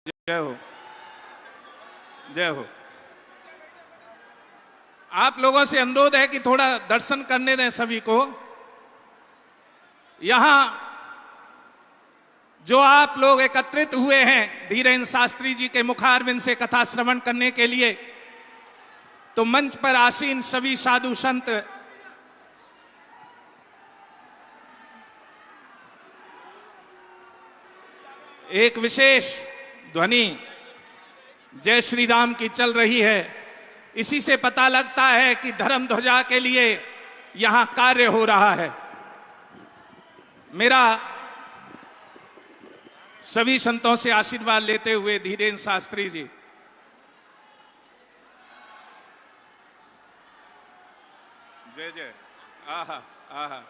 जय हो, जय हो। आप लोगों से अनुरोध है कि थोड़ा दर्शन करने दें सभी को। यहां जो आप लोग एकत्रित हुए हैं धीरेन्द्र शास्त्री जी के मुखारविंद से कथा श्रवण करने के लिए, तो मंच पर आसीन सभी साधु संत एक विशेष ध्वनि जय श्री राम की चल रही है। इसी से पता लगता है कि धर्म ध्वजा के लिए यहां कार्य हो रहा है। मेरा सभी संतों से आशीर्वाद लेते हुए धीरेन्द्र शास्त्री जी। जय जय। आहा आहा।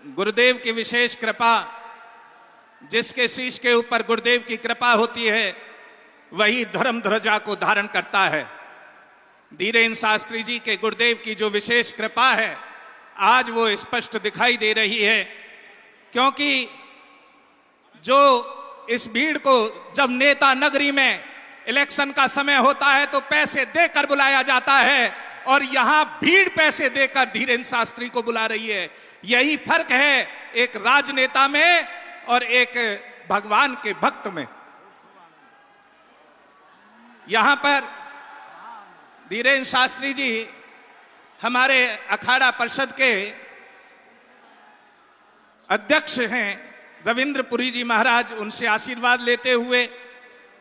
गुरुदेव की विशेष कृपा, जिसके शीश के ऊपर गुरुदेव की कृपा होती है वही धर्म ध्वजा को धारण करता है। धीरेन्द्र शास्त्री जी के गुरुदेव की जो विशेष कृपा है आज वो स्पष्ट दिखाई दे रही है, क्योंकि जो इस भीड़ को जब नेता नगरी में इलेक्शन का समय होता है तो पैसे देकर बुलाया जाता है, और यहां भीड़ पैसे देकर धीरेन्द्र शास्त्री को बुला रही है। यही फर्क है एक राजनेता में और एक भगवान के भक्त में। यहां पर धीरेन्द्र शास्त्री जी हमारे अखाड़ा परिषद के अध्यक्ष हैं रविंद्रपुरी जी महाराज, उनसे आशीर्वाद लेते हुए,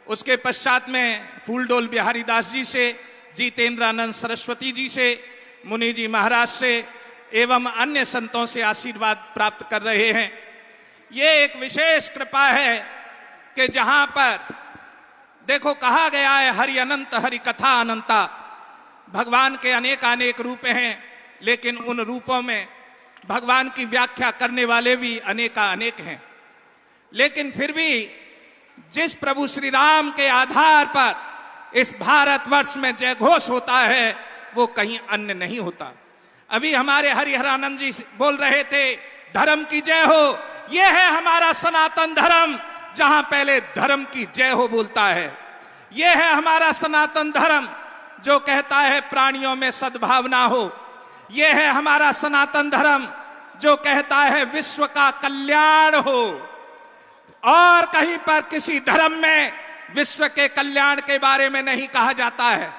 उसके पश्चात में फूलडोल बिहारी दास जी से, जितेंद्रानंद सरस्वती जी से, मुनि जी महाराज से एवं अन्य संतों से आशीर्वाद प्राप्त कर रहे हैं। ये एक विशेष कृपा है कि जहां पर देखो कहा गया है हरि अनंत हरि कथा अनंता। भगवान के अनेक रूप हैं, लेकिन उन रूपों में भगवान की व्याख्या करने वाले भी अनेक हैं। लेकिन फिर भी जिस प्रभु श्री राम के आधार पर इस भारतवर्ष में जय घोष होता है वो कहीं अन्य नहीं होता। अभी हमारे हरिहरानंद जी बोल रहे थे धर्म की जय हो, ये है हमारा सनातन धर्म, जहां पहले धर्म की जय हो बोलता है। ये है हमारा सनातन धर्म जो कहता है प्राणियों में सद्भावना हो। ये है हमारा सनातन धर्म जो कहता है विश्व का कल्याण हो। और कहीं पर किसी धर्म में विश्व के कल्याण के बारे में नहीं कहा जाता है,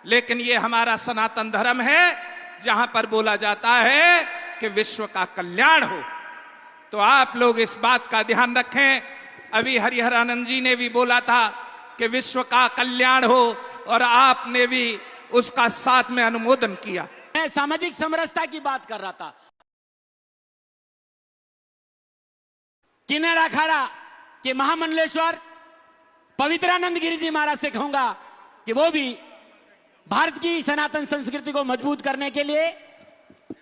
लेकिन ये हमारा सनातन धर्म है जहां पर बोला जाता है कि विश्व का कल्याण हो। तो आप लोग इस बात का ध्यान रखें। अभी हरिहरानंद जी ने भी बोला था कि विश्व का कल्याण हो, और आपने भी उसका साथ में अनुमोदन किया। मैं सामाजिक समरसता की बात कर रहा था। किन्नर अखाड़ा के महामंडलेश्वर पवित्रानंद गिरी जी महाराज से कहूंगा कि वो भी भारत की सनातन संस्कृति को मजबूत करने के लिए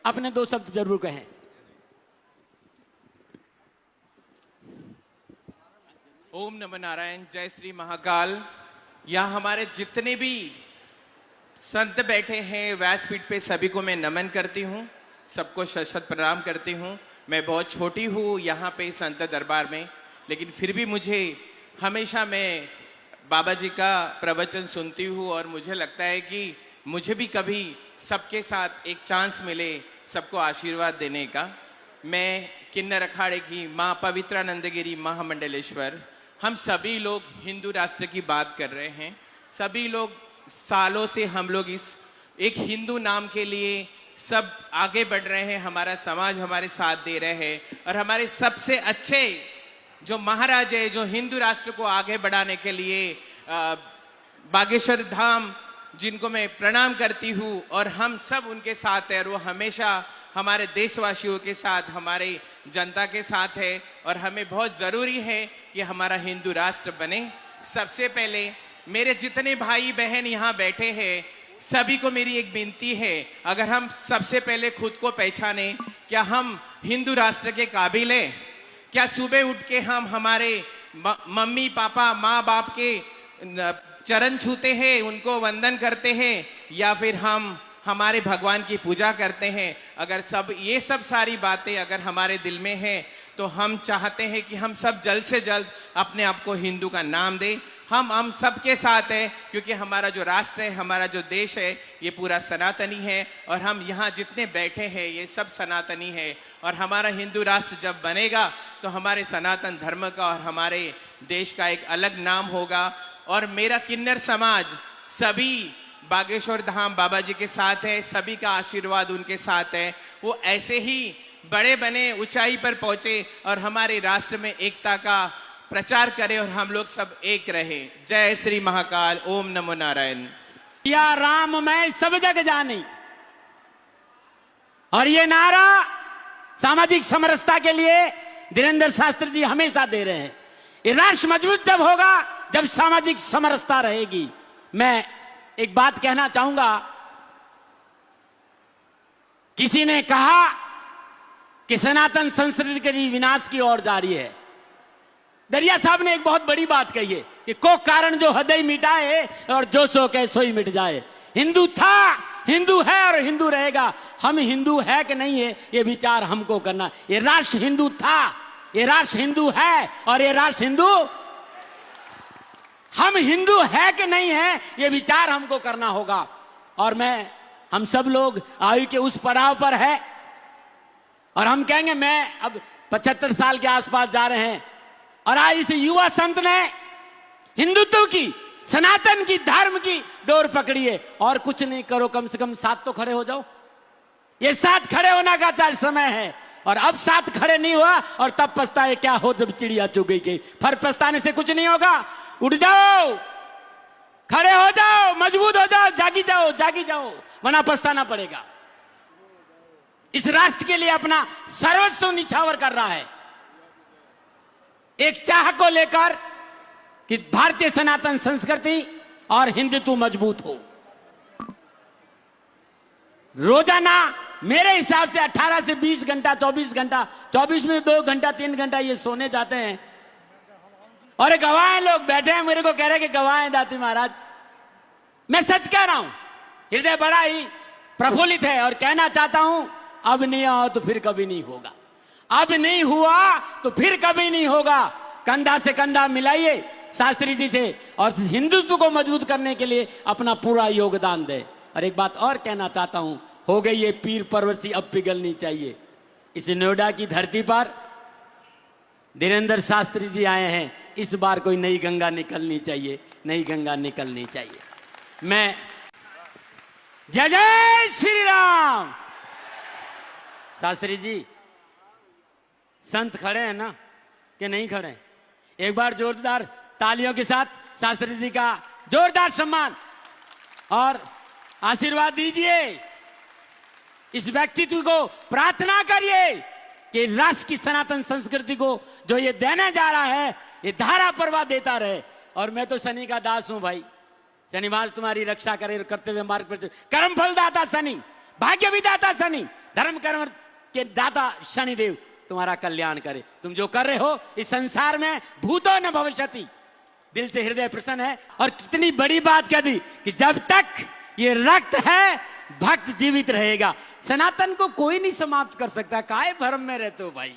अपने दो शब्द जरूर कहें। ओम नमः नारायण। जय श्री महाकाल। यहाँ हमारे जितने भी संत बैठे हैं व्यासपीठ पे सभी को मैं नमन करती हूँ, सबको शत शत प्रणाम करती हूँ। मैं बहुत छोटी हूँ यहाँ पे संत दरबार में, लेकिन फिर भी मुझे हमेशा मैं बाबा जी का प्रवचन सुनती हूँ और मुझे लगता है कि मुझे भी कभी सबके साथ एक चांस मिले सबको आशीर्वाद देने का। मैं किन्नर अखाड़े की माँ पवित्रानंदगिरी महामंडलेश्वर, हम सभी लोग हिंदू राष्ट्र की बात कर रहे हैं। सभी लोग सालों से हम लोग इस एक हिंदू नाम के लिए सब आगे बढ़ रहे हैं। हमारा समाज हमारे साथ दे रहे हैं, और हमारे सबसे अच्छे जो महाराज है जो हिंदू राष्ट्र को आगे बढ़ाने के लिए बागेश्वर धाम, जिनको मैं प्रणाम करती हूँ, और हम सब उनके साथ है, और वो हमेशा हमारे देशवासियों के साथ, हमारे जनता के साथ है, और हमें बहुत ज़रूरी है कि हमारा हिंदू राष्ट्र बने। सबसे पहले मेरे जितने भाई बहन यहाँ बैठे हैं सभी को मेरी एक विनती है, अगर हम सबसे पहले खुद को पहचाने, क्या हम हिंदू राष्ट्र के काबिल हैं? क्या सुबह उठ के हम हमारे मम्मी पापा माँ बाप के चरण छूते हैं, उनको वंदन करते हैं, या फिर हम हमारे भगवान की पूजा करते हैं, अगर ये सब सारी बातें अगर हमारे दिल में हैं, तो हम चाहते हैं कि हम सब जल्द से जल्द अपने आप को हिंदू का नाम दें। हम सबके साथ हैं, क्योंकि हमारा जो राष्ट्र है, हमारा जो देश है, ये पूरा सनातनी है, और हम यहाँ जितने बैठे हैं ये सब सनातनी है। और हमारा हिंदू राष्ट्र जब बनेगा तो हमारे सनातन धर्म का और हमारे देश का एक अलग नाम होगा। और मेरा किन्नर समाज सभी बागेश्वर धाम बाबा जी के साथ है, सभी का आशीर्वाद उनके साथ है। वो ऐसे ही बड़े बने, ऊंचाई पर पहुंचे और हमारे राष्ट्र में एकता का प्रचार करें और हम लोग सब एक रहे। जय श्री महाकाल, ओम नमो नारायण। या राम मैं सब जग जानी, और ये नारा सामाजिक समरसता के लिए धीरेन्द्र शास्त्री जी हमेशा दे रहे हैं। ये राष्ट्र मजबूत जब होगा जब सामाजिक समरसता रहेगी। मैं एक बात कहना चाहूंगा, किसी ने कहा कि सनातन संस्कृति के लिए विनाश की ओर जा रही है। दरिया साहब ने एक बहुत बड़ी बात कही है कि को कारण जो हृदय मिटाए और जो सो कह सोई मिट जाए। हिंदू था, हिंदू है और हिंदू रहेगा। हम हिंदू है कि नहीं है ये विचार हमको करना। ये राष्ट्र हिंदू था, ये राष्ट्र हिंदू है और ये राष्ट्र हिंदू, हम हिंदू है कि नहीं है ये विचार हमको करना होगा। और हम सब लोग आयु के उस पड़ाव पर है और हम कहेंगे मैं अब 75 साल के आसपास जा रहे हैं, और आज इस युवा संत ने हिंदुत्व की, सनातन की, धर्म की डोर पकड़ी है। और कुछ नहीं करो, कम से कम साथ तो खड़े हो जाओ। ये साथ खड़े होना का समय है, और अब साथ खड़े नहीं हुआ और तब पछताए क्या हो जब चिड़िया चुग गई के। फिर पछताने से कुछ नहीं होगा। उठ जाओ, खड़े हो जाओ, मजबूत हो जाओ, जागी जाओ, वरना पछताना पड़ेगा। इस राष्ट्र के लिए अपना सर्वस्व निछावर कर रहा है, एक चाह को लेकर कि भारतीय सनातन संस्कृति और हिंदुत्व मजबूत हो। रोजाना मेरे हिसाब से 18 से 20 घंटा, 24 घंटा, 24 में 2 घंटा 3 घंटा ये सोने जाते हैं। और एक गवाह लोग बैठे हैं, मेरे को कह रहे हैं कि गवाह हैं दाती महाराज। मैं सच कह रहा हूं, हृदय बड़ा ही प्रफुल्लित है और कहना चाहता हूं, अब नहीं आओ तो फिर कभी नहीं होगा। अब नहीं हुआ तो फिर कभी नहीं होगा। कंधा से कंधा मिलाइए शास्त्री जी से और हिंदुत्व को मजबूत करने के लिए अपना पूरा योगदान दे। और एक बात और कहना चाहता हूं, हो गई ये पीर पर्वती अब पिघलनी चाहिए। इस नोएडा की धरती पर धीरेन्द्र शास्त्री जी आए हैं, इस बार कोई नई गंगा निकलनी चाहिए, नई गंगा निकलनी चाहिए। मैं जय जय श्री राम। शास्त्री जी संत खड़े हैं ना कि नहीं खड़े? एक बार जोरदार तालियों के साथ शास्त्री जी का जोरदार सम्मान और आशीर्वाद दीजिए। इस व्यक्तित्व को प्रार्थना करिए कि राष्ट्र की सनातन संस्कृति को जो ये देने जा रहा है, ये धारा प्रवाह देता रहे। और मैं तो शनि का दास हूं भाई, शनिवार तुम्हारी रक्षा करे करते हुए मार्ग पर कर्म फल दाता शनि, भाग्य विदाता शनि, धर्म कर्म के दाता शनिदेव तुम्हारा कल्याण करे। तुम जो कर रहे हो इस संसार में भूतो न भविष्यति, दिल से हृदय प्रसन्न है। और कितनी बड़ी बात कह दी कि जब तक ये रक्त है भक्त जीवित रहेगा। सनातन को कोई नहीं समाप्त कर सकता। काहे भ्रम में रहते हो भाई?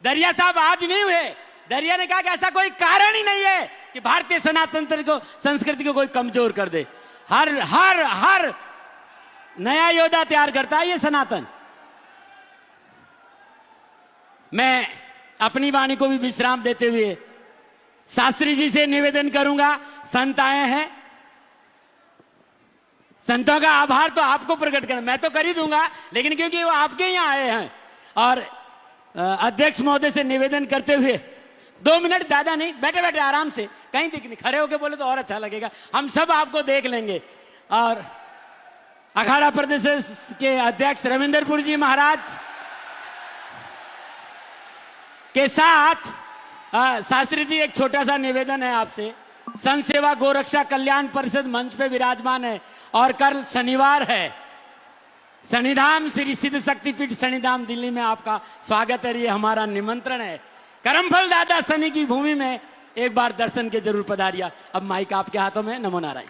दरिया साहब आज नहीं हुए, दरिया ने कहा कि ऐसा कोई कारण ही नहीं है कि भारतीय सनातन को, संस्कृति को कोई कमजोर कर दे। हर हर हर नया योद्धा तैयार करता है ये सनातन। मैं अपनी वाणी को भी विश्राम देते हुए शास्त्री जी से निवेदन करूंगा, संत आए हैं, संतों का आभार तो आपको प्रकट करना, मैं तो कर ही दूंगा, लेकिन क्योंकि वो आपके यहाँ आए हैं। और अध्यक्ष महोदय से निवेदन करते हुए 2 मिनट, ज्यादा नहीं, बैठे बैठे आराम से, कहीं दिख नहीं, खड़े होके बोले तो और अच्छा लगेगा, हम सब आपको देख लेंगे। और अखाड़ा प्रदेश के अध्यक्ष रविंद्रपुर जी महाराज के साथ शास्त्री जी एक छोटा सा निवेदन है आपसे। संत सेवा गोरक्षा कल्याण परिषद मंच पे विराजमान है और कल शनिवार है। शनिधाम श्री सिद्ध शक्तिपीठ शनिधाम दिल्ली में आपका स्वागत है, ये हमारा निमंत्रण है। करमफल दादा शनि की भूमि में एक बार दर्शन के जरूर पधारिया। अब माइक आपके हाथों में। नमो नारायण।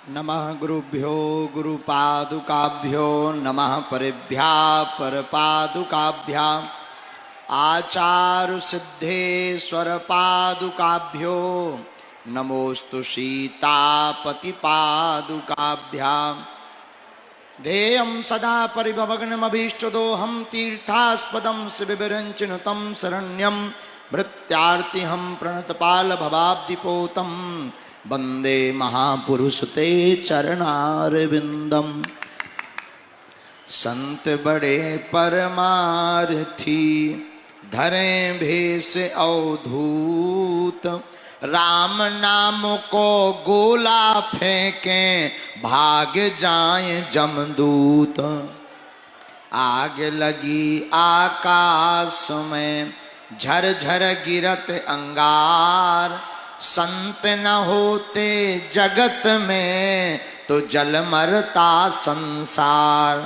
नमः गुरुभ्यो गुरुपादुकाभ्यो नमः परेभ्या परपादुकाभ्या आचारु सिद्धेश्वर पादुकाभ्यो नमोस्तु सीतापतिपादुकाभ्याम् ध्येयं सदा परिभवग्नमभीष्टदोहं तीर्थास्पदं शिवविरञ्चिनुतं शरण्यं भृत्यार्तिहं प्रणतपालभवाब्धिपोतं वन्दे महापुरुष ते चरणारविन्दम्। संत बड़े परमार्थी धरें भेष अवधूत, राम नाम को गोला फेंकें भाग जाएं जमदूत। आग लगी आकाश में झरझर गिरत अंगार, संत न होते जगत में तो जल मरता संसार।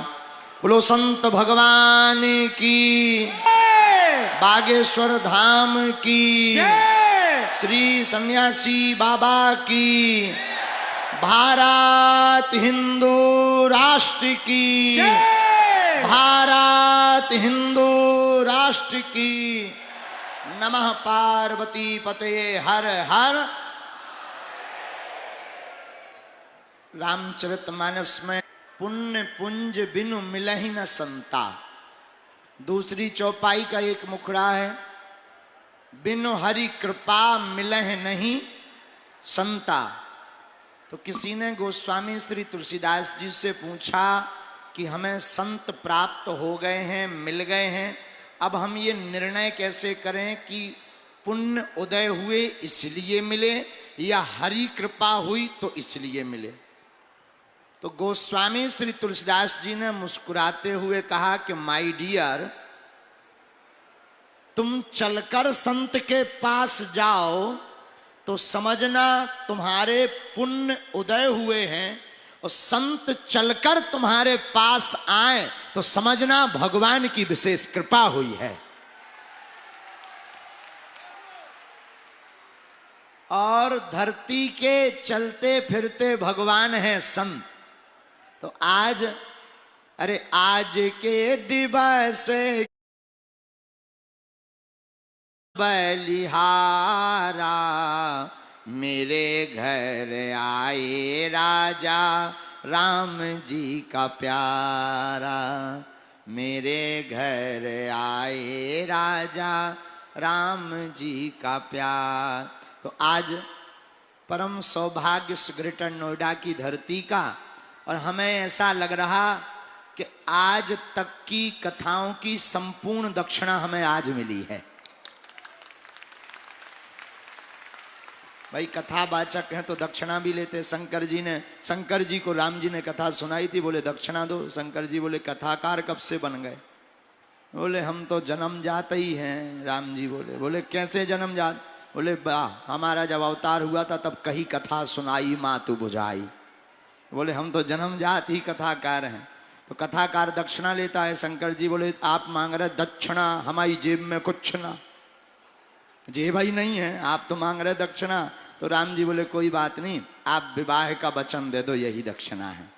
बोलो संत भगवान की, बागेश्वर धाम की, श्री सन्यासी बाबा की, भारत हिंदू राष्ट्र की, भारत हिंदू राष्ट्र की। नमः पार्वती पते हर हर। रामचरितमानस में पुण्य पुंज बिनु मिलहि न संता, दूसरी चौपाई का एक मुखड़ा है, बिनु हरि कृपा मिलह नहीं संता। तो किसी ने गोस्वामी श्री तुलसीदास जी से पूछा कि हमें संत प्राप्त हो गए हैं, मिल गए हैं, अब हम ये निर्णय कैसे करें कि पुण्य उदय हुए इसलिए मिले या हरि कृपा हुई तो इसलिए मिले। तो गोस्वामी श्री तुलसीदास जी ने मुस्कुराते हुए कहा कि माय डियर, तुम चलकर संत के पास जाओ तो समझना तुम्हारे पुण्य उदय हुए हैं, और संत चलकर तुम्हारे पास आए तो समझना भगवान की विशेष कृपा हुई है। और धरती के चलते फिरते भगवान हैं संत। तो आज, अरे आज के दिवस बलिहारा, मेरे घर आए राजा राम जी का प्यारा, मेरे घर आए राजा राम जी का प्यार। तो आज परम सौभाग्य ग्रेटर नोएडा की धरती का, और हमें ऐसा लग रहा कि आज तक की कथाओं की संपूर्ण दक्षिणा हमें आज मिली है। भाई कथावाचक हैं तो दक्षिणा भी लेते। शंकर जी को राम जी ने कथा सुनाई थी, बोले दक्षिणा दो। शंकर जी बोले कथाकार कब से बन गए? बोले हम तो जन्म जाते ही हैं। राम जी बोले कैसे जन्म जात? बोले हमारा जब अवतार हुआ था तब कही कथा सुनाई मातु बुझाई। बोले हम तो जन्म जात ही कथाकार हैं। तो कथाकार दक्षिणा लेता है। शंकर जी बोले आप मांग रहे दक्षिणा, हमारी जेब में कुछ ना, जेब ही नहीं है, आप तो मांग रहे दक्षिणा। तो राम जी बोले कोई बात नहीं, आप विवाह का वचन दे दो, यही दक्षिणा है।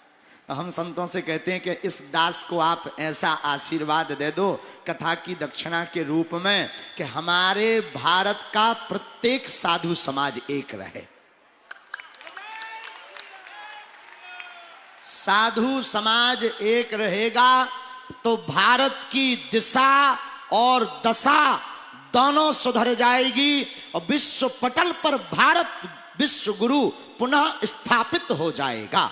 तो हम संतों से कहते हैं कि इस दास को आप ऐसा आशीर्वाद दे दो कथा की दक्षिणा के रूप में कि हमारे भारत का प्रत्येक साधु समाज एक रहे। साधु समाज एक रहेगा तो भारत की दिशा और दशा दोनों सुधर जाएगी, और विश्व पटल पर भारत विश्व गुरु पुनः स्थापित हो जाएगा।